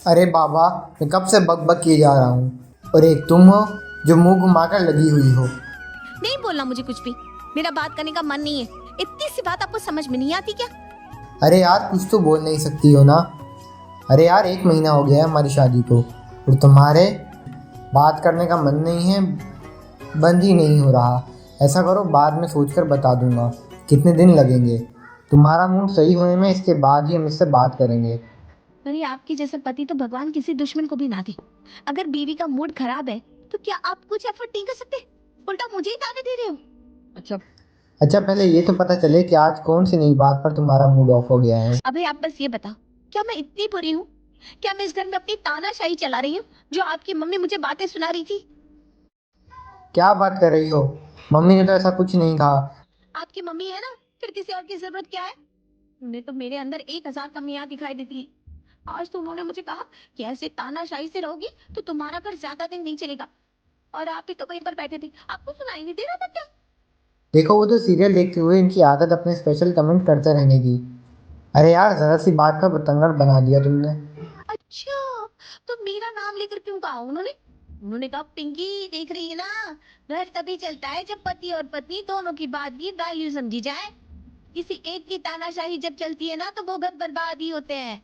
अरे बाबा, मैं कब से बक बक किए जा रहा हूँ और एक तुम हो जो मुंह घुमाकर लगी हुई हो। नहीं बोलना मुझे कुछ भी। मेरा बात करने का मन नहीं है। इतनी सी बात आपको समझ में नहीं आती क्या? अरे यार, कुछ तो बोल नहीं सकती हो ना। अरे यार, 1 महीना हो गया है हमारी शादी को और तुम्हारे बात करने का मन नहीं है, बंद ही नहीं हो रहा। ऐसा करो, बाद में सोचकर बता दूंगा कितने दिन लगेंगे। तुम्हारा मूड सही होने में इसके बाद ही हम इससे बात करेंगे। अरे आपके जैसे पति तो भगवान किसी दुश्मन को भी ना दे। अगर बीवी का मूड खराब है तो क्या आप कुछ एफर्ट नहीं कर सकते? उल्टा मुझे ही ताने दे रहे हो। अच्छा, पहले ये तो पता चले कि आज कौन सी नई बात पर तुम्हारा मूड ऑफ हो गया है। अबे आप बस ये बताओ, क्या मैं इतनी बुरी हूँ? क्या मैं इस घर में अपनी तानाशाही चला रही हूँ जो आपकी मम्मी मुझे बातें सुना रही थी? क्या बात कर रही हो? मम्मी ने तो ऐसा कुछ नहीं कहा। आपकी मम्मी है ना, फिर किसी और की जरूरत क्या है? उन्हें तो मेरे अंदर 1000 कमियां दिखाई देती है। आज तो उन्होंने मुझे कहा कि ऐसे तानाशाही से रहोगी तो तुम्हारा घर ज्यादा दिन नहीं चलेगा। और आप ही तो कहीं पर बैठे थे, आपको सुनाई नहीं दे रहा था क्या? देखो, वो तो सीरियल देखते हुए इनकी आदत अपने स्पेशल कमेंट करते रहने की। अरे यार, जरा सी बात का बतंगड़ बना दिया तुमने। अच्छा, तो मेरा नाम लेकर क्यों कहा उन्होंने? उन्होंने कहा पिंकी देख रही है ना, घर तभी चलता है जब पति और पत्नी दोनों की बात की वैल्यू समझी जाए। किसी एक की तानाशाही जब चलती है ना तो वो घर बर्बाद ही होते हैं।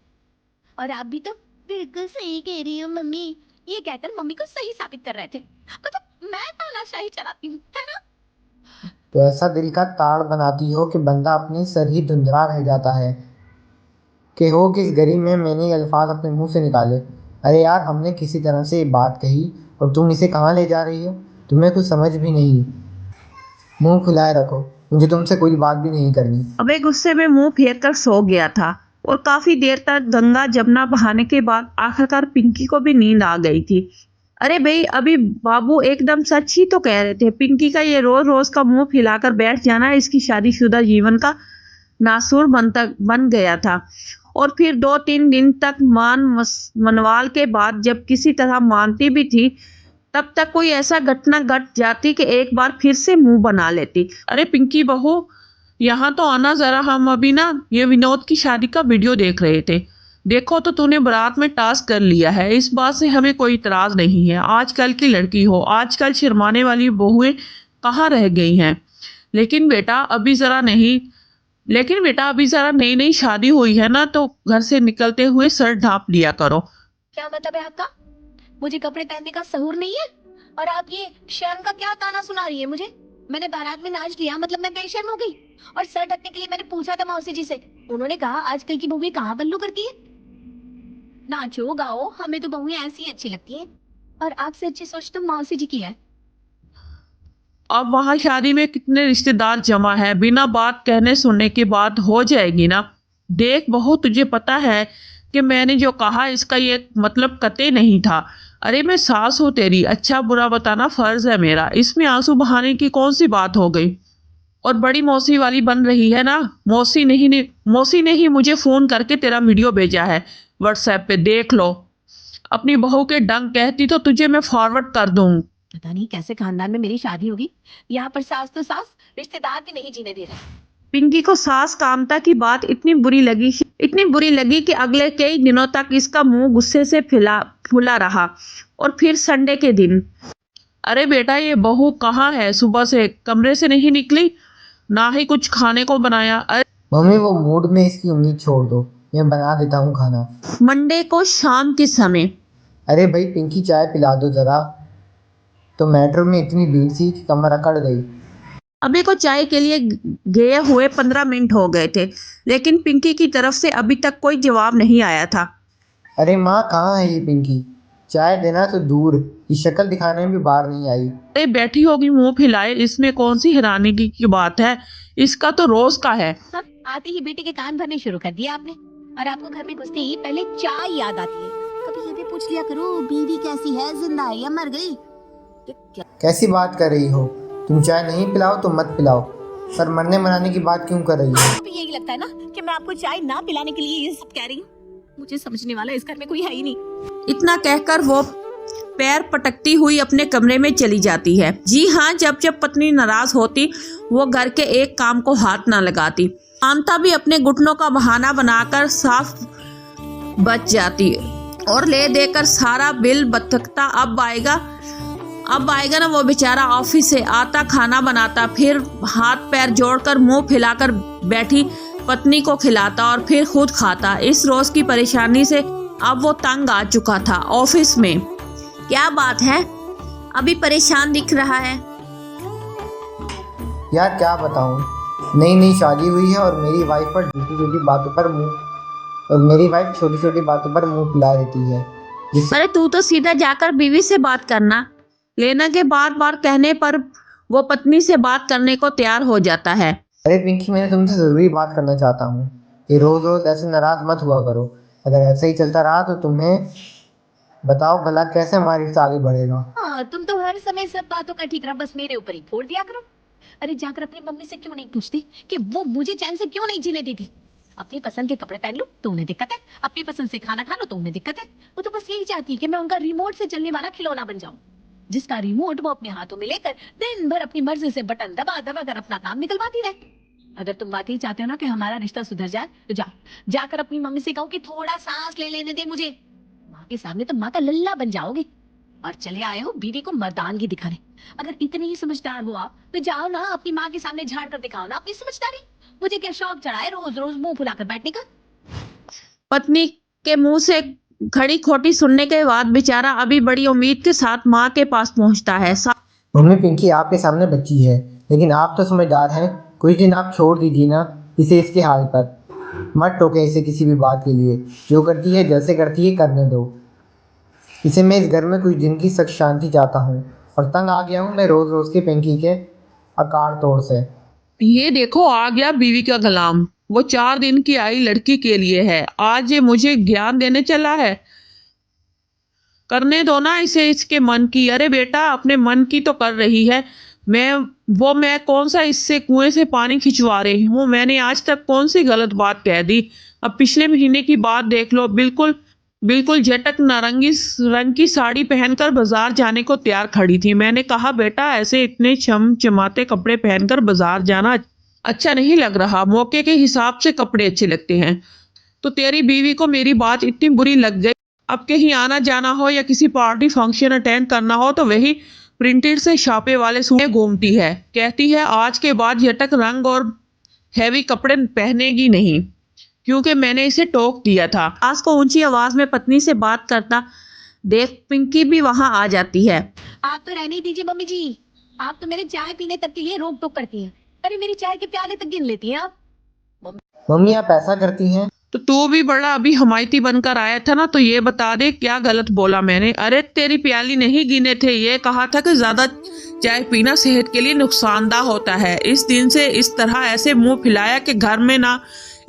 और आप भी तो बिल्कुल सही कह रही हो मम्मी, ये कहकर मम्मी को सही साबित कर रहे थे। मतलब मैं तानाशाही चलाती हूँ, है ना? तो ऐसा दिल का ताड़ बनाती हो कि बंदा अपनी सर ही धुंधला रह जाता है कि हो किस गरीब में मैंने ये अल्फाज अपने मुंह से निकाले। अरे यार, हमने किसी तरह से ये बात कही और तुम इसे कहाँ ले जा रही हो? तुम्हें कुछ समझ भी नहीं। मुंह खुलाए रखो, मुझे तुमसे कोई बात भी नहीं करनी। अबे गुस्से में मुंह फेर कर सो गया था और काफी देर तक गंगा जमुना बहाने के बाद आखिरकार पिंकी को भी नींद आ गई थी। अरे भाई, अभी बाबू एकदम सच ही तो कह रहे थे। पिंकी का ये रोज रोज का मुंह फैलाकर बैठ जाना इसकी शादीशुदा जीवन का नासूर बन गया था। और फिर 2-3 दिन तक मनवाल के बाद जब किसी तरह मानती भी थी, तब तक कोई ऐसा घटना घट जाती कि एक बार फिर से मुंह बना लेती। अरे पिंकी बहू, यहाँ तो आना जरा, हम अभी ना ये विनोद की शादी का वीडियो देख रहे थे। देखो तो तूने बारात में टास्क कर लिया है, इस बात से हमें कोई इतराज नहीं है। आजकल की लड़की हो, आजकल शर्माने वाली बहुएं कहाँ रह गई हैं। लेकिन बेटा अभी जरा नहीं लेकिन बेटा अभी जरा नई नई शादी हुई है ना, तो घर से निकलते हुए सर ढांप लिया करो। क्या मतलब है आपका? मुझे कपड़े पहनने का सहूर नहीं है? और आप ये शर्म का क्या ताना सुना रही है मुझे? मैंने बारात में नाच लिया मतलब मैं बेशर्म हो गई? और सर ढकने के लिए मैंने पूछा था मौसी जी से, उन्होंने कहा आजकल की बहुएं कहाँ बल्लू करती है। नाचो गाओ, हमें तो बहुएं ऐसी ही अच्छी लगती हैं। और आपसे अच्छी सोच तो मौसी जी की है। अब वहां शादी में कितने रिश्तेदार जमा है, बिना बात कहने सुनने की बात हो जाएगी ना। देख बहू, तुझे पता है कि मैंने जो कहा इसका ये मतलब कतई नहीं था। अरे मैं सास हूँ तेरी, अच्छा बुरा बताना फर्ज है मेरा, इसमें आंसू बहाने की कौन सी बात हो गई। और बड़ी मौसी वाली बन रही है ना। मौसी ने ही मुझे फोन करके तेरा वीडियो भेजा है व्हाट्सएप पे, देख लो। अपनी बहू के डंग कहती तो तुझे मैं फॉरवर्ड कर दूं। पता नहीं कैसे खानदान में मेरी शादी होगी। यहाँ पर सास तो सास, रिश्तेदार भी नहीं जीने दे रहे। पिंकी को सास कामता की बात इतनी बुरी लगी कि अगले कई दिनों तक इसका मुंह गुस्से से फुला रहा। और फिर संडे के दिन, अरे बेटा ये बहू कहाँ है? सुबह से कमरे से नहीं निकली, ना ही कुछ खाने को बनाया। अरे मम्मी, वो मूड में इसकी उम्मीद छोड़ दो, मैं बना देता हूँ खाना। मंडे को शाम के समय, अरे भाई पिंकी, चाय पिला दो जरा। तो मेट्रो में इतनी भीड़ थी कि कमर अकड़ गई। अभी को चाय के लिए गए हुए 15 मिनट हो गए थे, लेकिन पिंकी की तरफ से अभी तक कोई जवाब नहीं आया था। अरे माँ, कहाँ है ये पिंकी? चाय देना तो दूर, ये शक्ल दिखाने में भी बाहर नहीं आई। अरे बैठी होगी मुंह फैलाए, इसमें कौन सी हैरानी की बात है, इसका तो रोज का है। सब आते ही बेटे के कान भरने शुरू कर दिया आपने। और आपको घर में घुसते ही पहले चाय याद आती है। कभी ये भी पूछ लिया करो बीवी कैसी है, जिंदा है या मर गई? कैसी बात कर रही हो? तुम चाय नहीं पिलाओ तो मत पिलाओ, पर मरने मनाने की बात क्यों कर रही हो? आपको यही लगता है ना कि मैं आपको चाय ना पिलाने के लिए ये सब कह रही हूँ? मुझे समझने वाला इस घर में कोई है ही नहीं। इतना कहकर वो पैर पटकती हुई अपने कमरे में चली जाती है। जी हाँ, जब जब पत्नी नाराज होती वो घर के एक काम को हाथ ना लगाती। कामता भी अपने घुटनों का बहाना बनाकर साफ बच जाती और ले देकर सारा बिल बतकता। अब आएगा ना वो बेचारा ऑफिस से, आता खाना बनाता, फिर हाथ पैर जोड़कर मुंह फैलाकर बैठी पत्नी को खिलाता और फिर खुद खाता। इस रोज की परेशानी से अब वो तंग आ चुका था। ऑफिस में क्या बात है, अभी परेशान दिख रहा है? यार क्या बताऊं, नई नई शादी हुई है और मेरी वाइफ छोटी छोटी बातों पर मुंह फुला देती है। अरे तू तो सीधा जाकर बीवी से बात करना, लेना के बार बार कहने पर वो पत्नी से बात करने को तैयार हो जाता है। अरे पिंकी, मैंने तुमसे जरूरी बात करना चाहता हूँ कि रोज रोज ऐसे नाराज मत हुआ करो। अगर ऐसे ही चलता रहा तो तुम्हें बताओ भला कैसे हमारी रिश्ता आगे बढ़ेगा। हाँ, तुम तो हर समय सब बातों का ठीकरा बस मेरे ऊपर ही फोड़ दिया करो। अरे जाकर अपनी मम्मी से क्यों नहीं पूछती कि वो मुझे चैन से क्यों नहीं जीने देती? अपनी पसंद के कपड़े पहन लो तो उन्हें दिक्कत है, अपनी पसंद से खाना खा लो तो उन्हें दिक्कत है। वो तो बस यही चाहती है कि मैं उनका रिमोट से चलने वाला खिलौना बन जाऊं, जिसका रिमोट वो अपने हाथों में लेकर दिन भर अपनी मर्जी से बटन दबा दबा कर अपना काम निकलवाती रहे। अगर तुम बात ही चाहते हो ना कि हमारा रिश्ता सुधर जाए तो जाकर अपनी मम्मी से कहो कि थोड़ा सांस ले लेने दे मुझे। माँ के सामने तो माँ का लल्ला बन जाओगे और चले आए हो बीवी को मर्दानगी दिखाने। अगर इतने ही समझदार हो आप तो जाओ ना अपनी माँ के सामने झाड़ कर दिखाओ ना अपनी समझदारी। मुझे क्या शौक चढ़ा है रोज रोज मुंह फुलाकर बैठने का? पत्नी के मुंह से खड़ी खोटी सुनने के बाद बेचारा अभी बड़ी उम्मीद के साथ माँ के पास पहुंचता है। मम्मी, पिंकी आपके सामने बच्ची है, लेकिन आप तो समझदार हैं। कुछ दिन आप छोड़ दीजिए ना इसे इसके हाल पर। मत टोके इसे किसी भी बात के लिए। जो करती है जैसे करती है करने दो इसे। मैं इस घर में कुछ दिन की सख्त शांति चाहता हूँ और तंग आ गया हूँ मैं रोज रोज के पिंकी के अकाड़ तोड़ से। ये देखो आ गया बीवी का गुलाम, वो 4 दिन की आई लड़की के लिए है, आज ये मुझे ज्ञान देने चला है। करने दो ना इसे इसके मन की। अरे बेटा अपने मन की तो कर रही है, मैं कौन सा इससे कुएं से पानी खिंचवा रही हूँ? मैंने आज तक कौन सी गलत बात कह दी? अब पिछले महीने की बात देख लो, बिल्कुल बिल्कुल झटक नारंगी रंग की साड़ी पहनकर बाजार जाने को तैयार खड़ी थी। मैंने कहा बेटा ऐसे इतने चमचमाते कपड़े पहनकर बाजार जाना अच्छा नहीं लग रहा, मौके के हिसाब से कपड़े अच्छे लगते हैं। तो तेरी बीवी को मेरी बात इतनी बुरी लग गई, अब कहीं आना जाना हो या किसी पार्टी फंक्शन अटेंड करना हो तो वही प्रिंटेड से छापे वाले सूट घूमती है। कहती है आज के बाद झटक रंग और हैवी कपड़े पहनेगी नहीं, क्योंकि मैंने इसे टोक दिया था। सास को ऊंची आवाज में पत्नी से बात करता देख पिंकी भी वहां आ जाती है। आप तो रहने ही दीजिए मम्मी जी, आप तो मेरे चाय पीने तक के लिए रोक टोक करती हैं। अरे मेरी चाय के प्याले तक गिन लेती हैं आप। मम्मी आप ऐसा करती हैं? तो तू भी बड़ा अभी हमायती बनकर आया था ना, तो ये बता दे क्या गलत बोला मैंने? अरे तेरी प्याली नहीं गिने थे, ये कहा था कि ज्यादा चाय पीना सेहत के लिए नुकसानदायक होता है। इस दिन से इस तरह ऐसे मुंह फैलाया कि घर में ना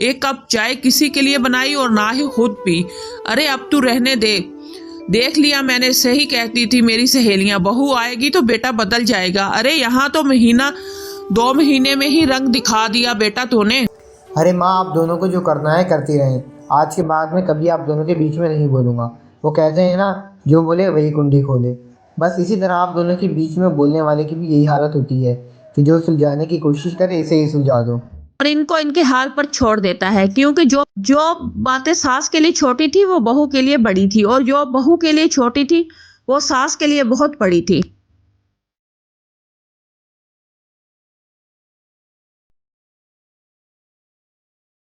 एक कप चाय किसी के लिए बनाई और ना ही खुद पी। अरे अब तू रहने दे, देख लिया मैंने सही कहती थी मेरी सहेलियां, बहू आएगी तो बेटा बदल जाएगा। अरे यहाँ तो 2 महीने में ही रंग दिखा दिया बेटा तूने। अरे माँ, आप दोनों को जो करना है करती रहें। आज के बाद में कभी आप दोनों के बीच में नहीं बोलूँगा। वो कहते हैं ना, जो बोले वही कुंडी खोले। बस इसी तरह आप दोनों के बीच में बोलने वाले की भी यही हालत होती है कि जो सुलझाने की कोशिश करे इसे ही सुलझा दो और इनको इनके हाल पर छोड़ देता है, क्योंकि जो बातें सास के लिए छोटी थी वो बहू के लिए बड़ी थी, और जो बहू के लिए छोटी थी वो सास के लिए बहुत बड़ी थी।